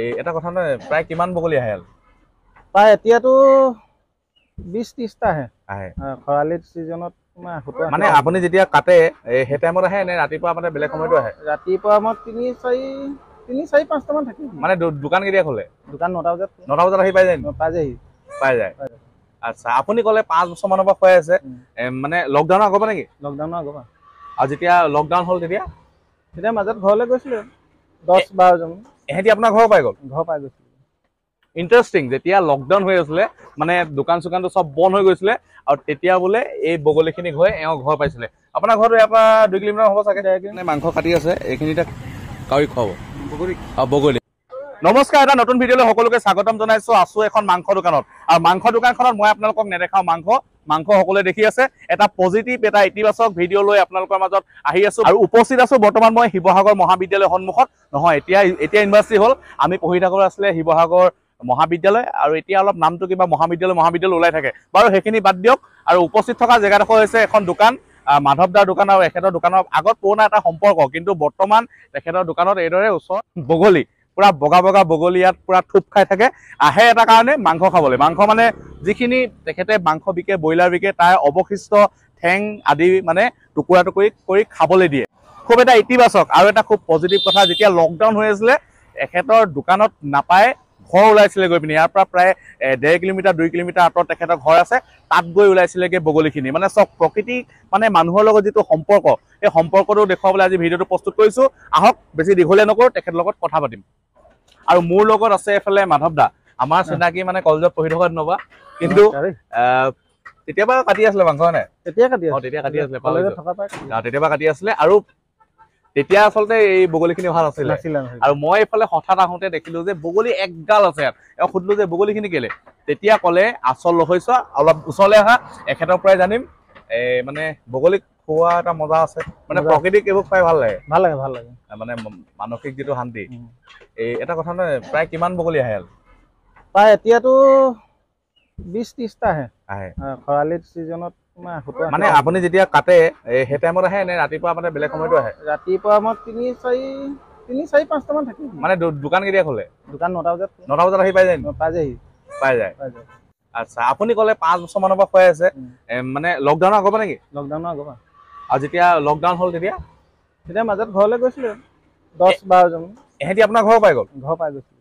এই এটা কথা নহয়, প্ৰায় কিমান বগলী আহে? প্ৰায় এতিয়াতো 20-30টা আহে। খৰালিৰ ছিজনত মানে আপুনি যেতিয়া কাটে সেই টাইমত আহে নে ৰাতিপুৱা মানে বেলেগ সময়তো আহে? ৰাতিপুৱা মই 3-4-5টামান থাকে। মানে দোকান কেতিয়া খোলে? দোকান 9টা বজাত। 9টা বজাত আহি পাই যায়? পাই যায়। আচ্ছা, আপুনি ক'লে 5 বছৰ মানৰ পৰা খুৱাই আছে, মানে লকডাউনৰ আগৰ পৰা নেকি? লকডাউনৰ আগৰ পৰা। আৰু যেতিয়া লকডাউন হ'ল তেতিয়া মাজত ঘৰলৈ গৈছিলে 10-12 জন। এহেঁতি আপোনাৰ ঘৰ পাই গ'ল? ঘৰ পাই গৈছিলে। ইণ্টাৰেষ্টিং, যেতিয়া লকডাউন হৈ আছিলে মানে দোকান চোকানটো চব বন্ধ হৈ গৈছিলে আৰু তেতিয়া বোলে এই বগলীখিনি গৈ এওঁ ঘৰ পাইছিলে। আপোনাৰ ঘৰটো ইয়াৰ পৰা 2 কিলোমিটাৰ হ'ব চাগে? মাংস কাটি আছে, এইখিনিতে কাউৰী খুৱাব বগলী। নমস্কাৰ, এটা নতুন ভিডিঅ'লৈ সকলোকে স্বাগতম জনাইছো। আছো এখন মাংস দোকানত আৰু মাংস দোকানখনত মই আপোনালোকক নেদেখাও মাংস সকলোৱে দেখি আছে। এটা পজিটিভ, এটা ইতিবাচক ভিডিঅ' লৈ আপোনালোকৰ মাজত আহি আছো আৰু উপস্থিত আছো বৰ্তমান মই শিৱসাগৰ মহাবিদ্যালয়ৰ সন্মুখত। নহয়, এতিয়া ইউনিভাৰ্চিটি হ'ল, আমি পঢ়ি থাকোঁ আছিলে শিৱসাগৰ মহাবিদ্যালয়, আৰু এতিয়া অলপ নামটো কিবা মহাবিদ্যালয় ওলাই থাকে বাৰু, সেইখিনি বাদ দিয়ক। আৰু উপস্থিত থকা জেগাডোখৰ হৈছে এখন দোকান, মাধৱ দাৰ দোকান, আৰু এখেতৰ দোকানৰ আগত পুৰণা এটা সম্পৰ্ক, কিন্তু বৰ্তমান তেখেতৰ দোকানত এইদৰে ওচৰত বগলী, পুৰা বগা বগা বগলী ইয়াত পুৰা থুপ খাই থাকে। আহে এটা কাৰণে মাংস খাবলৈ। মাংস মানে যিখিনি তেখেতে মাংস বিকে, ব্ৰইলাৰ বিকে, তাৰ অৱশিষ্ট ঠেং আদি মানে টুকুৰা টুকুৰি কৰি খাবলৈ দিয়ে। খুব এটা ইতিবাচক আৰু এটা খুব পজিটিভ কথা। যেতিয়া লকডাউন হৈ আছিলে এখেতৰ দোকানত নাপায়, ঘৰ ওলাইছিলে গৈ পিনি, ইয়াৰ পৰা প্ৰায় 1.5 কিলোমিটাৰ 2 কিলোমিটাৰ আঁতৰত তেখেতৰ ঘৰ আছে, তাত গৈ ওলাইছিলেগৈ বগলীখিনি। মানে চব প্ৰকৃতি, মানে মানুহৰ লগত যিটো সম্পৰ্ক, এই সম্পৰ্কটো দেখুৱাবলৈ আজি ভিডিঅ'টো প্ৰস্তুত কৰিছোঁ। আহক, বেছি দীঘলীয়া নকৰোঁ, তেখেতৰ লগত কথা পাতিম। আৰু মোৰ লগত আছে এইফালে মাধৱ দা, আমাৰ চিনাকি মানে কলেজত পঢ়ি থকা দিনৰ পৰা, কিন্তু তেতিয়াবা কাটি আছিলে মাংস নে? তেতিয়া কাটি আছিলে, তেতিয়াবা কাটি আছিলে। আৰু তেতিয়া আচলতে এই বগলীখিনি ভাল আছিলে। আৰু মই এইফালে হঠাৎ আহোঁতে দেখিলো যে বগলী একগাল আছে ইয়াত। এওঁ সুধিলো যে বগলীখিনি কেলে, তেতিয়া ক'লে আচল ৰহস্য, অলপ ওচৰলৈ আহা, এখেতৰ পৰাই জানিম। মানে বগলীক খোৱা এটা মজা আছে, মানে প্ৰকৃতিক এইবোৰ খুৱাই ভাল লাগে। মানে মানসিক যিটো শান্তি। এই এটা কথা নহয়, প্ৰায় কিমান বগলী আহে? প্ৰায় এতিয়াতো 20-30টা আহে। খৰালিৰ ছিজনত মানে আপুনি যেতিয়া কাটে সেই টাইমত আহে নে ৰাতিপুৱা মানে বেলেগ সময়তো আহে? ৰাতিপুৱা মই 3-4-5টামান থাকে। মানে দোকান কেতিয়া খোলে? দোকান 9টা বজাত। 9টা বজাত আহি পাই যায়? পাই যায়। আচ্ছা, আপুনি ক'লে 5 বছৰ মানৰ পৰা খুৱাই আছে, মানে লকডাউনৰ আগৰ পৰা নেকি? লকডাউনৰ আগৰ পৰা। আৰু যেতিয়া লকডাউন হ'ল তেতিয়া মাজত ঘৰলৈ গৈছিলে 10-12 জন। এহেঁতি আপোনাৰ ঘৰ পাই গ'ল? ঘৰ পাই গৈছিলে।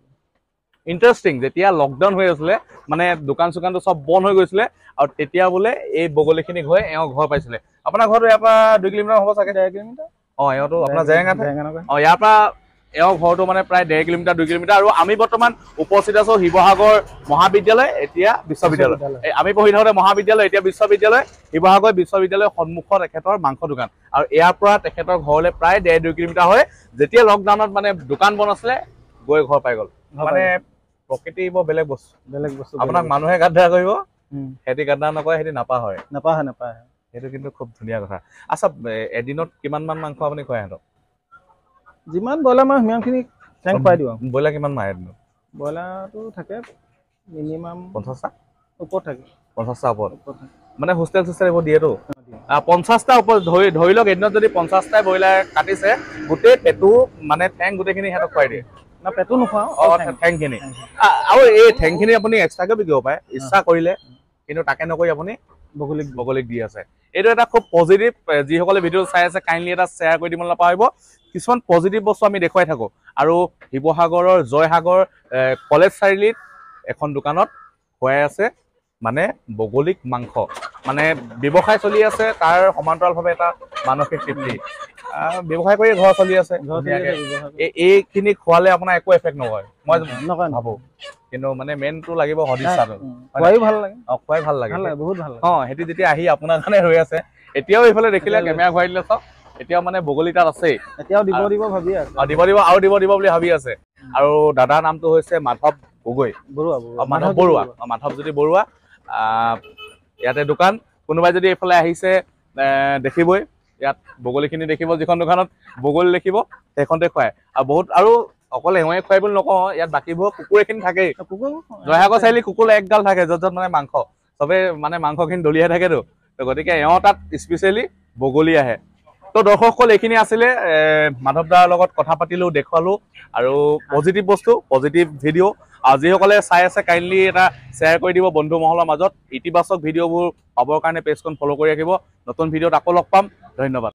ইণ্টাৰেষ্টিং, যেতিয়া লকডাউন হৈ আছিলে মানে দোকান চোকানটো চব বন্ধ হৈ গৈছিলে আৰু তেতিয়া বোলে এই বগলীখিনি গৈ এওঁ ঘৰ পাইছিলে। আপোনাৰ ঘৰটো ইয়াৰ পৰা 2 কিলোমিটাৰ হ'ব চাগে? 1.5 কিলোমিটাৰ। এওঁটো আপোনাৰ জেৰেঙাত। ইয়াৰ পৰা এওঁ ঘৰটো মানে প্ৰায় 1.5 কিলোমিটাৰ 2 কিলোমিটাৰ। আৰু আমি বৰ্তমান উপস্থিত আছো শিৱসাগৰ মহাবিদ্যালয়, এতিয়া বিশ্ববিদ্যালয়। আমি পঢ়ি থাকোঁতে মহাবিদ্যালয়, এতিয়া বিশ্ববিদ্যালয়। শিৱসাগৰ বিশ্ববিদ্যালয়ৰ সন্মুখত তেখেতৰ মাংস দোকান, আৰু ইয়াৰ পৰা তেখেতৰ ঘৰলৈ প্ৰায় 1.5-2 কিলোমিটাৰ হয়। যেতিয়া লকডাউনত মানে দোকান বন্ধ আছিলে, গৈ ঘৰ পাই গ'ল। মানে প্ৰকৃতি বৰ বেলেগ বস্তু। আপোনাক মানুহে গাদ্দাৰ কৰিব, সিহঁতি গাদ্দাৰ নকৰে, সিহঁতি নাপাহৰে। সেইটো কিন্তু খুব ধুনীয়া কথা। আচ্ছা, এদিনত কিমান মান মাংস আপুনি খুৱাই সিহঁতক? যিমান ব্ৰইলাৰ মাৰে সিমানখিনি খুৱাই দিওঁ। ব্ৰইলাৰ কিমান মাৰে এদিনত? ব্ৰইলাৰটো থাকে মিনিমাম 50টা ওপৰত থাকে। 50টা ওপৰত মানে হোষ্টেল চোষ্টেল এইবোৰ দিয়েতো। 50টা ওপৰত ধৰি লওক এদিনত যদি 50টাই ব্ৰইলাৰ কাটিছে, গোটেই পেটু মানে ঠেং গোটেইখিনি সিহঁতক খুৱাই দিয়ে? পেটু নোখোৱাওঁ, ঠেংখিনি। আৰু এই ঠেংখিনি আপুনি এক্সট্ৰাকৈ বিকিব পাৰে ইচ্ছা কৰিলে, কিন্তু তাকে নকৰি আপুনি বগলীক দি আছে। এইটো এটা খুব পজিটিভ। যিসকলে ভিডিঅ' চাই আছে কাইণ্ডলি এটা শ্বেয়াৰ কৰি দিব নাপাহৰিব। কিছুমান পজিটিভ বস্তু আমি দেখুৱাই থাকোঁ। আৰু শিৱসাগৰৰ জয়সাগৰ কলেজ চাৰিআলিত এখন দোকানত খুৱাই আছে মানে বগলীক মাংস, মানে ব্যৱসায় চলি আছে, তাৰ সমান্তৰালভাৱে এটা মানসিক তৃপ্তি। ব্যৱসায় কৰি ঘৰ চলি আছে। এইখিনি খোৱালে আপোনাৰ একো এফেক্ট নকৰে মই ভাবোঁ, কিন্তু মানে মেইনটো লাগিব সদিচ্ছাটো। খুৱাই ভাল লাগে। বহুত ভাল লাগে। সিহঁতি যেতিয়া আহি আপোনাৰ কাৰণে ৰৈ আছে, এতিয়াও এইফালে দেখিলে কেমেৰা ঘূৰাই দিলে চাওক, এতিয়াও মানে বগলী তাত আছেই। এতিয়াও দিব ভাবি আছে, দিব বুলি ভাবি আছে। আৰু দাদাৰ নামটো হৈছে মাধৱ গগৈ, মাধৱ বৰুৱা, মাধৱজ্যোতি বৰুৱা। ইয়াতে দোকান, কোনোবাই যদি এইফালে আহিছে দেখিবই, ইয়াত বগলীখিনি দেখিব। যিখন দোকানত বগলী দেখিব সেইখনতে খুৱায়। আৰু বহুত, আৰু অকল এওঁৱে খুৱাই বুলি নকওঁ, ইয়াত বাকীবোৰ কুকুৰ এইখিনি থাকেই। জয়সাগৰ চাৰিআলি কুকুৰ একগাল থাকে, য'ত মানে মাংস চবেই মানে মাংসখিনি দলিয়াই থাকেতো, গতিকে এওঁ তাত স্পেচিয়েলি বগলী আহে। ত' তো দৰ্শকসকল এইখিনি আছিলে মাধৱ দাৰ লগত কথা পাতিলোঁ, দেখুৱালোঁ আৰু পজিটিভ বস্তু, পজিটিভ ভিডিঅ'। আৰু যিসকলে চাই আছে কাইণ্ডলি এটা শ্বেয়াৰ কৰি দিব বন্ধু মহলৰ মাজত। ইতিবাচক ভিডিঅ'বোৰ পাবৰ কাৰণে পেজখন ফ'ল' কৰি ৰাখিব। নতুন ভিডিঅ'ত আকৌ লগ পাম। ধন্যবাদ।